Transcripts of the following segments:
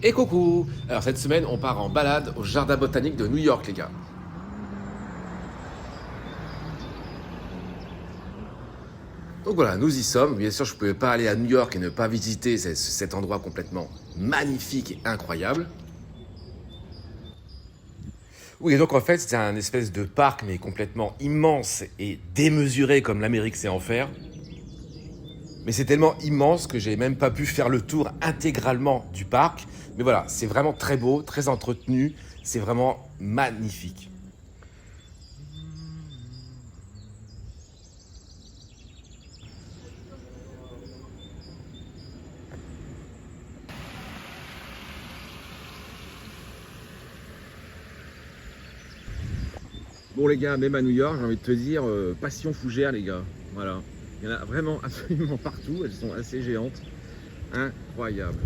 Et coucou! Alors cette semaine, on part en balade au jardin botanique de New York, les gars. Donc voilà, nous y sommes. Bien sûr, je ne pouvais pas aller à New York et ne pas visiter cet endroit complètement magnifique et incroyable. Oui, et donc en fait, c'est un espèce de parc, mais complètement immense et démesuré comme l'Amérique sait en faire. Mais c'est tellement immense que j'ai même pas pu faire le tour intégralement du parc. Mais voilà, c'est vraiment très beau, très entretenu. C'est vraiment magnifique. Bon les gars, même à New York, j'ai envie de te dire, passion fougère les gars. Voilà. Il y en a vraiment absolument partout, elles sont assez géantes. Incroyable.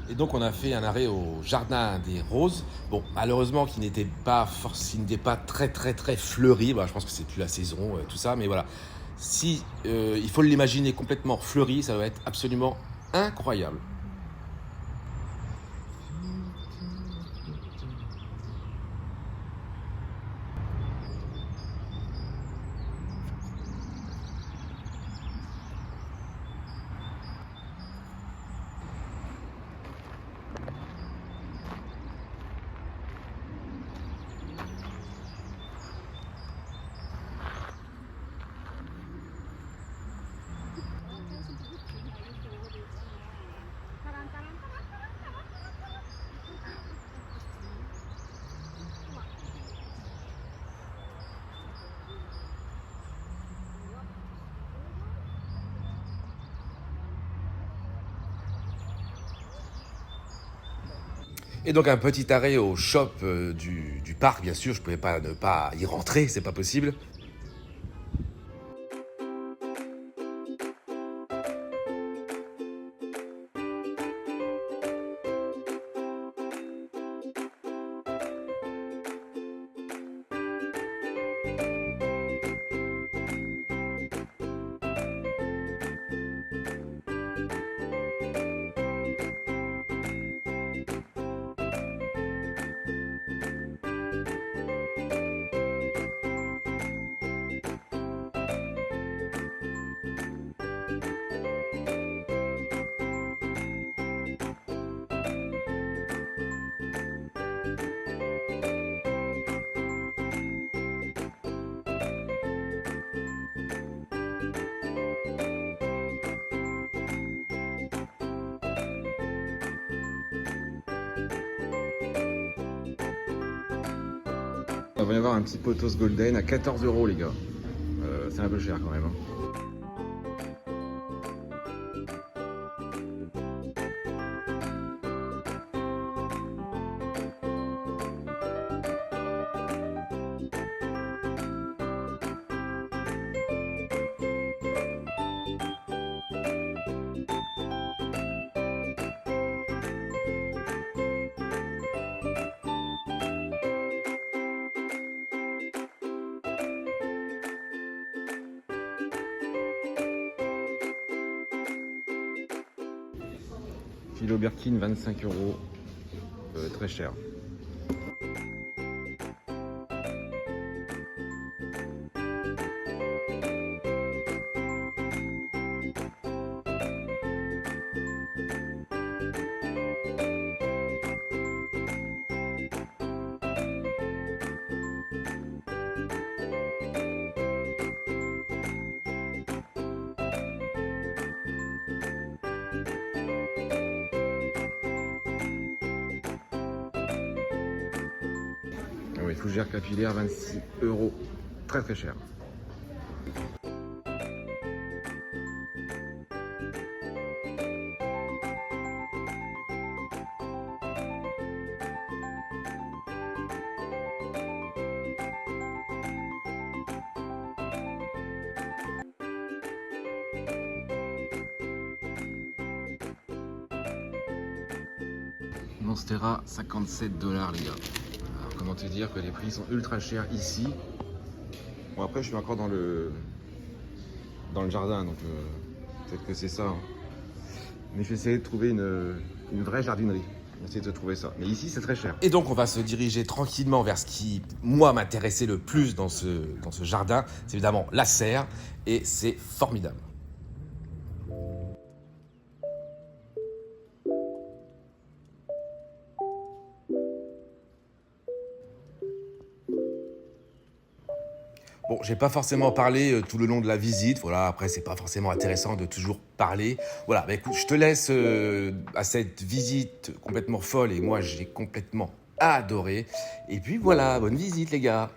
Et donc on a fait un arrêt au jardin des roses. Bon, malheureusement qui n'était pas très très très fleuri. Bah, je pense que c'est plus la saison, tout ça. Mais voilà, si il faut l'imaginer complètement fleuri, ça va être absolument incroyable. Et donc un petit arrêt au shop du parc, bien sûr. Je pouvais pas ne pas y rentrer, c'est pas possible. On va y avoir un petit potos golden à 14 € les gars. C'est un peu cher quand même, hein. Philo Birkin 25 €, très cher. Ah oui, fougère capillaire 26 €, très très cher. Monstera, 57 dollars, les gars. Alors, comment te dire que les prix sont ultra chers ici. Bon, après, je suis encore dans le jardin, donc peut-être que c'est ça. Hein. Mais je vais essayer de trouver une vraie jardinerie. Je vais essayer de trouver ça. Mais ici, c'est très cher. Et donc, on va se diriger tranquillement vers ce qui, moi, m'intéressait le plus dans ce jardin. C'est évidemment la serre. Et c'est formidable. Bon, j'ai pas forcément parlé tout le long de la visite. Voilà, après, c'est pas forcément intéressant de toujours parler. Voilà, bah écoute, je te laisse à cette visite complètement folle. Et moi, j'ai complètement adoré. Et puis voilà, bonne visite, les gars.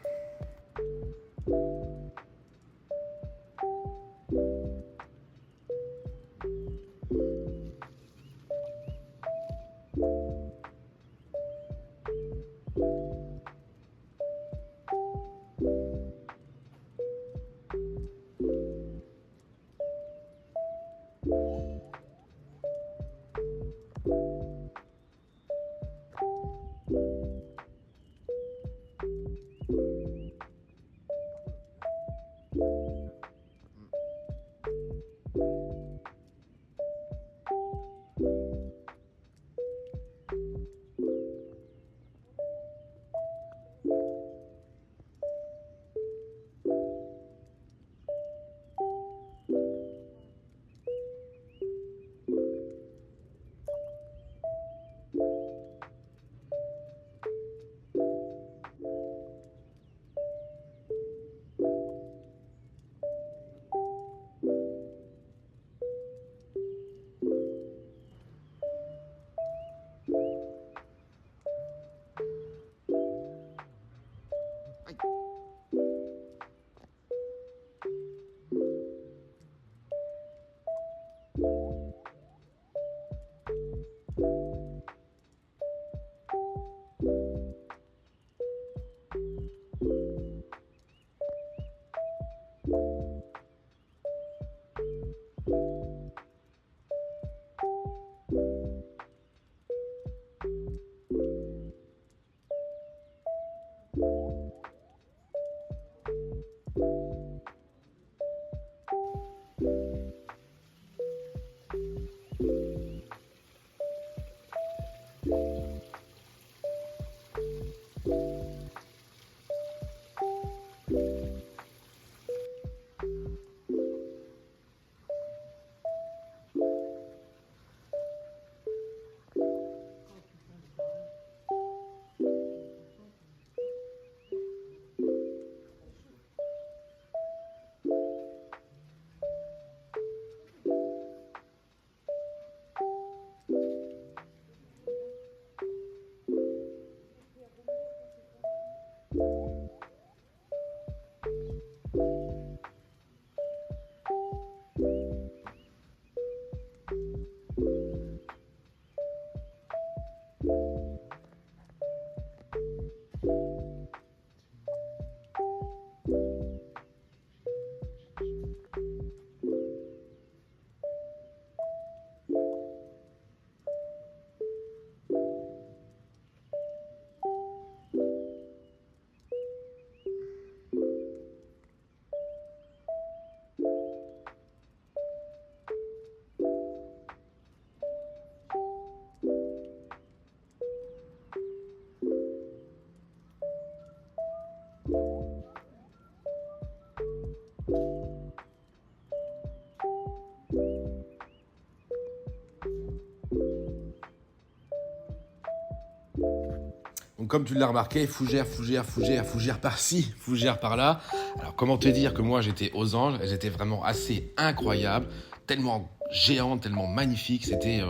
Donc comme tu l'as remarqué, fougère, fougère, fougère, fougère par-ci, fougère par-là. Alors comment te dire que moi j'étais aux anges, elles étaient vraiment assez incroyables, tellement géantes, tellement magnifiques, c'était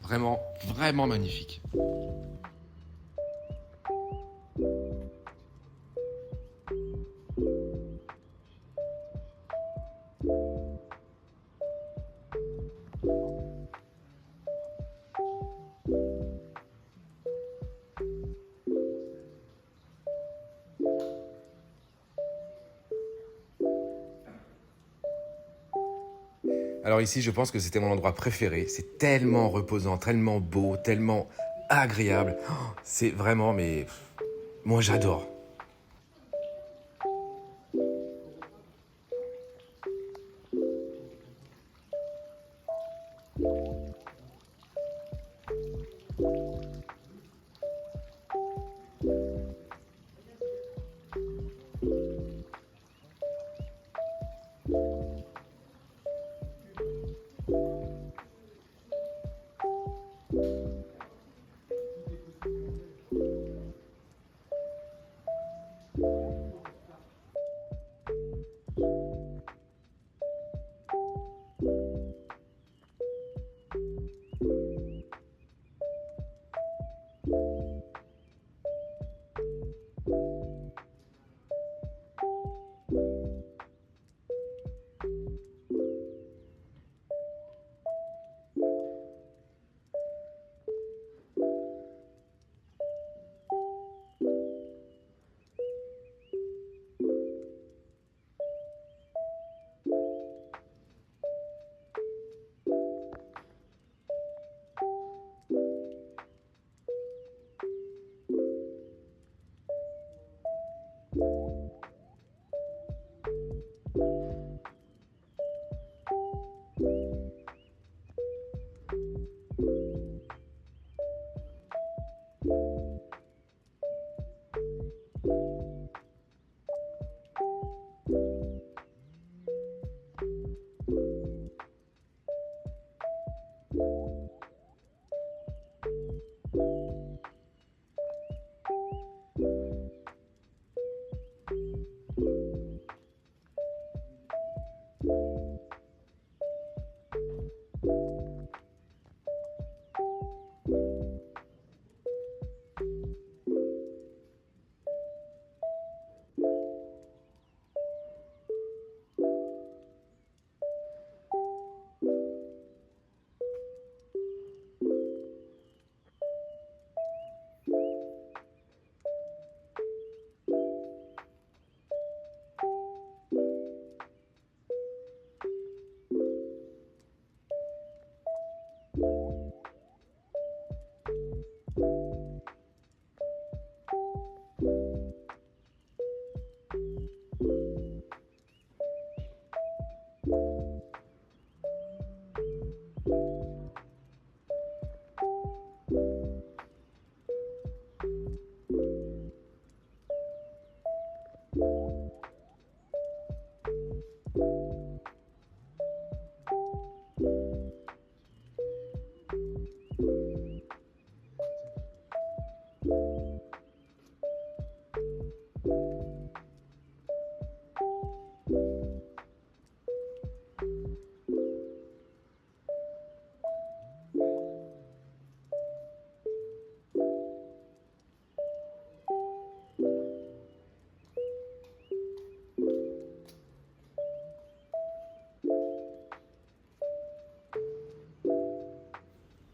vraiment, vraiment magnifique. Alors ici, je pense que c'était mon endroit préféré. C'est tellement reposant, tellement beau, tellement agréable. Oh, c'est vraiment, mais moi j'adore.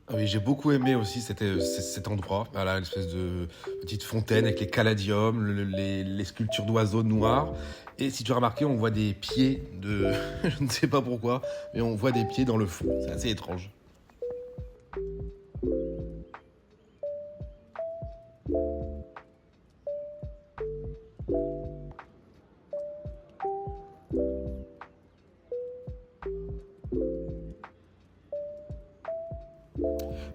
Ah oui, j'ai beaucoup aimé aussi cet endroit, voilà, l'espèce de petite fontaine avec les caladiums, les sculptures d'oiseaux noirs. Et si tu as remarqué, on voit des pieds de... je ne sais pas pourquoi, mais on voit des pieds dans le fond. C'est assez étrange.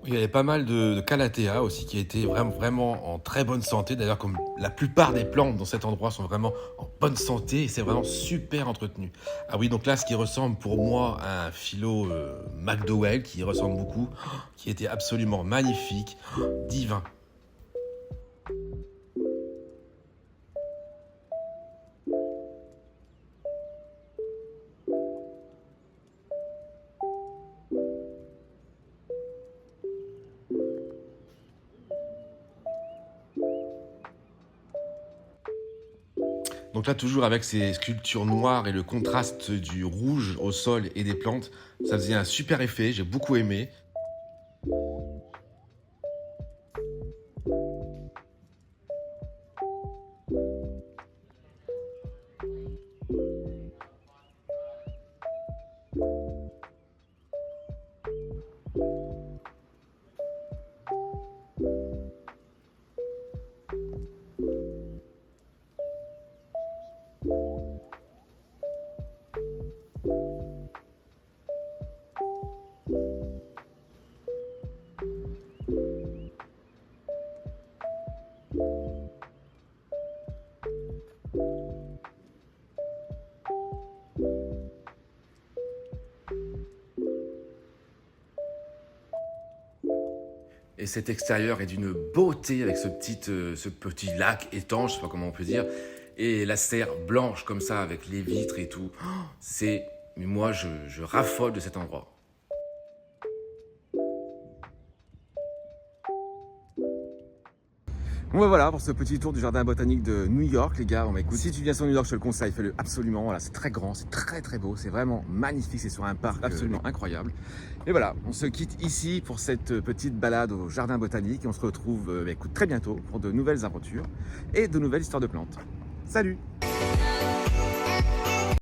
Il y avait pas mal de calathea aussi qui étaient vraiment en très bonne santé. D'ailleurs, comme la plupart des plantes dans cet endroit sont vraiment en bonne santé et c'est vraiment super entretenu. Ah oui, donc là, ce qui ressemble pour moi à un philo McDowell, qui ressemble beaucoup, qui était absolument magnifique, divin. Donc là, toujours avec ces sculptures noires et le contraste du rouge au sol et des plantes, ça faisait un super effet, j'ai beaucoup aimé. Et cet extérieur est d'une beauté avec ce petit lac étanche, je sais pas comment on peut dire, et la serre blanche comme ça avec les vitres et tout. Oh, mais moi je raffole de cet endroit. Bon bah voilà pour ce petit tour du jardin botanique de New York les gars. Bon bah écoute, si tu viens sur New York, je te le conseille, fais-le absolument. Voilà, c'est très grand, c'est très beau, c'est vraiment magnifique, c'est sur un parc absolument incroyable. Et voilà, on se quitte ici pour cette petite balade au jardin botanique et on se retrouve écoute, très bientôt pour de nouvelles aventures et de nouvelles histoires de plantes. Salut!